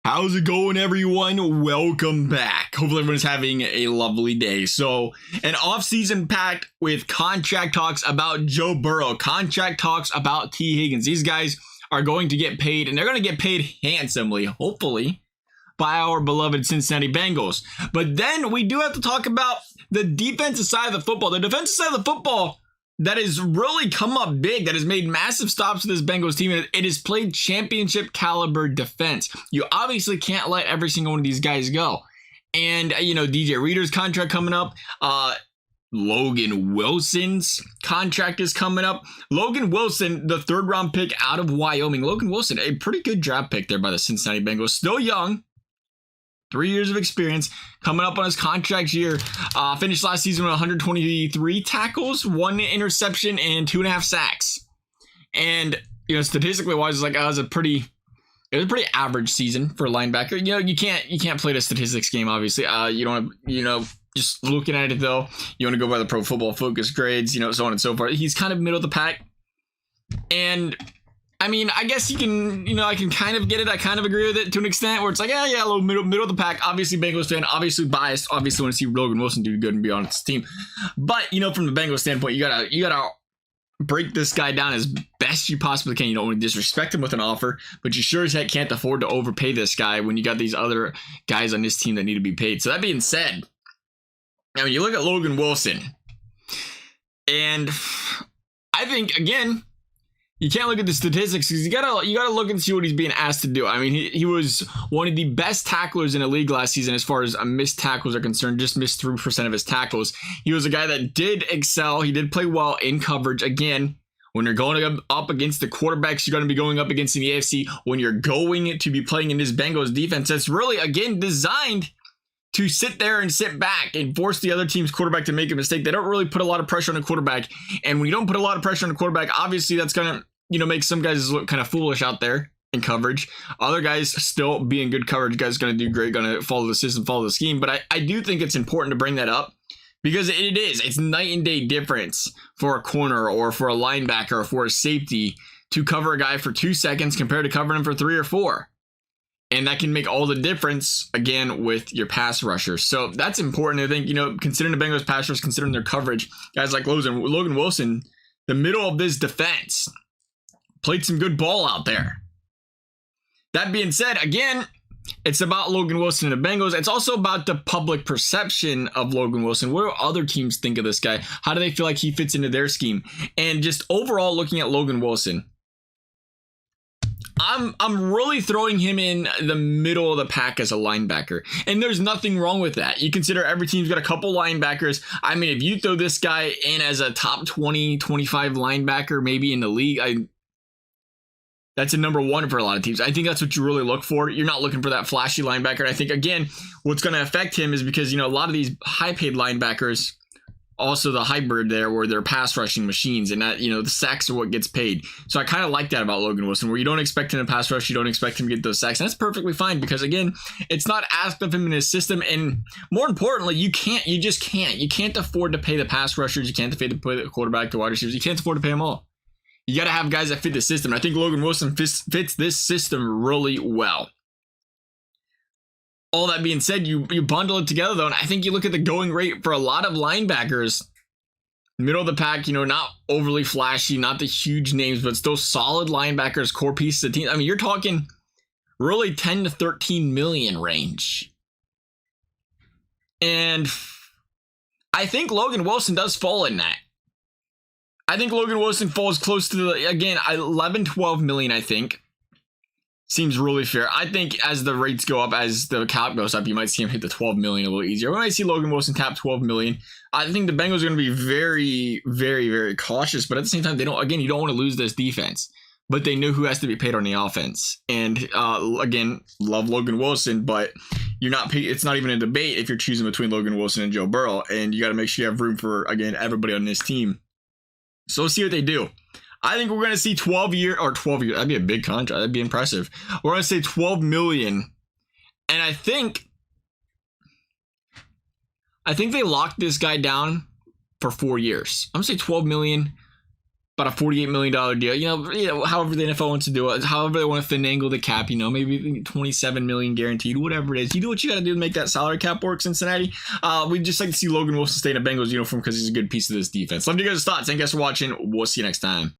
How's it going, everyone? Welcome back. Hopefully everyone's having a lovely day. So, an offseason packed with contract talks about Joe Burrow, contract talks about T. Higgins. These guys are going to get paid, and they're going to get paid handsomely, hopefully, by our beloved Cincinnati Bengals. But then we do have to talk about the defensive side of the football. The defensive side of the football that has really come up big, that has made massive stops for this Bengals team. It has played championship caliber defense. You obviously can't let every single one of these guys go. And, DJ Reader's contract coming up. Logan Wilson's contract is coming up. Logan Wilson, the third round pick out of Wyoming. Logan Wilson, a pretty good draft pick there by the Cincinnati Bengals. Still young. 3 years of experience, coming up on his contract year. Finished last season with 123 tackles, 1 interception, and 2.5 sacks. And statistically wise, it was a pretty average season for a linebacker. You can't play the statistics game. Obviously, you don't. Just looking at it though, you want to go by the Pro Football Focus grades. So on and so forth. He's kind of middle of the pack, and I guess you can, I can kind of get it. I kind of agree with it to an extent where it's like, yeah, a little middle of the pack. Obviously, Bengals fan, obviously biased. Obviously, want to see Logan Wilson do good and be on his team. But from the Bengals standpoint, you gotta break this guy down as best you possibly can. You don't want to disrespect him with an offer, but you sure as heck can't afford to overpay this guy when you got these other guys on this team that need to be paid. So that being said, you look at Logan Wilson, and I think again, you can't look at the statistics because you gotta look and see what he's being asked to do. He was one of the best tacklers in the league last season as far as missed tackles are concerned. Just missed 3% of his tackles. He was a guy that did excel. He did play well in coverage. Again, when you're going up against the quarterbacks you're going to be going up against in the AFC, when you're going to be playing in this Bengals defense that's really, again, designed to sit there and sit back and force the other team's quarterback to make a mistake. They don't really put a lot of pressure on the quarterback. And when you don't put a lot of pressure on the quarterback, obviously that's going to make some guys look kind of foolish out there in coverage. Other guys still being good coverage. Guys going to do great, going to follow the system, follow the scheme. But I do think it's important to bring that up because it's night and day difference for a corner or for a linebacker or for a safety to cover a guy for 2 seconds compared to covering him for 3 or 4. And that can make all the difference, again, with your pass rushers. So that's important. I think, considering the Bengals pass rush, considering their coverage, guys like Logan Wilson, the middle of this defense, played some good ball out there. That being said, again, it's about Logan Wilson and the Bengals. It's also about the public perception of Logan Wilson. What do other teams think of this guy? How do they feel like he fits into their scheme? And just overall looking at Logan Wilson, I'm really throwing him in the middle of the pack as a linebacker. And there's nothing wrong with that. You consider every team's got a couple linebackers. If you throw this guy in as a top 20, 25 linebacker, maybe in the league, that's a number one for a lot of teams. I think that's what you really look for. You're not looking for that flashy linebacker. And I think, again, what's going to affect him is because, a lot of these high-paid linebackers, also the hybrid there where they're pass rushing machines, and that, the sacks are what gets paid. So I kind of like that about Logan Wilson, where you don't expect him to pass rush, you don't expect him to get those sacks. And that's perfectly fine because, again, it's not asked of him in his system. And more importantly, you just can't afford to pay the pass rushers. You can't afford to pay the quarterback, the wide receivers. You can't afford to pay them all. You got to have guys that fit the system. I think Logan Wilson fits this system really well. All that being said, you bundle it together, though, and I think you look at the going rate for a lot of linebackers, middle of the pack, not overly flashy, not the huge names, but still solid linebackers, core pieces of the team. You're talking really 10 to 13 million range. And I think Logan Wilson does fall in that. I think Logan Wilson falls close to, 11, 12 million, I think. Seems really fair. I think as the rates go up, as the cap goes up, you might see him hit the 12 million a little easier. We might see Logan Wilson tap 12 million. I think the Bengals are going to be very, very, very cautious, but at the same time, you don't want to lose this defense. But they know who has to be paid on the offense. And again, love Logan Wilson, but you're not paid. It's not even a debate if you're choosing between Logan Wilson and Joe Burrow. And you got to make sure you have room for, again, everybody on this team. So let's see what they do. I think we're going to see 12 years. That'd be a big contract. That'd be impressive. We're going to say 12 million. And I think they locked this guy down for 4 years. I'm going to say 12 million. about a $48 million deal. However the NFL wants to do it, however they want to finagle the cap, maybe $27 million guaranteed, whatever it is. You do what you got to do to make that salary cap work, Cincinnati. We'd just like to see Logan Wilson stay in a Bengals uniform because he's a good piece of this defense. Love you guys' thoughts. Thank you guys for watching. We'll see you next time.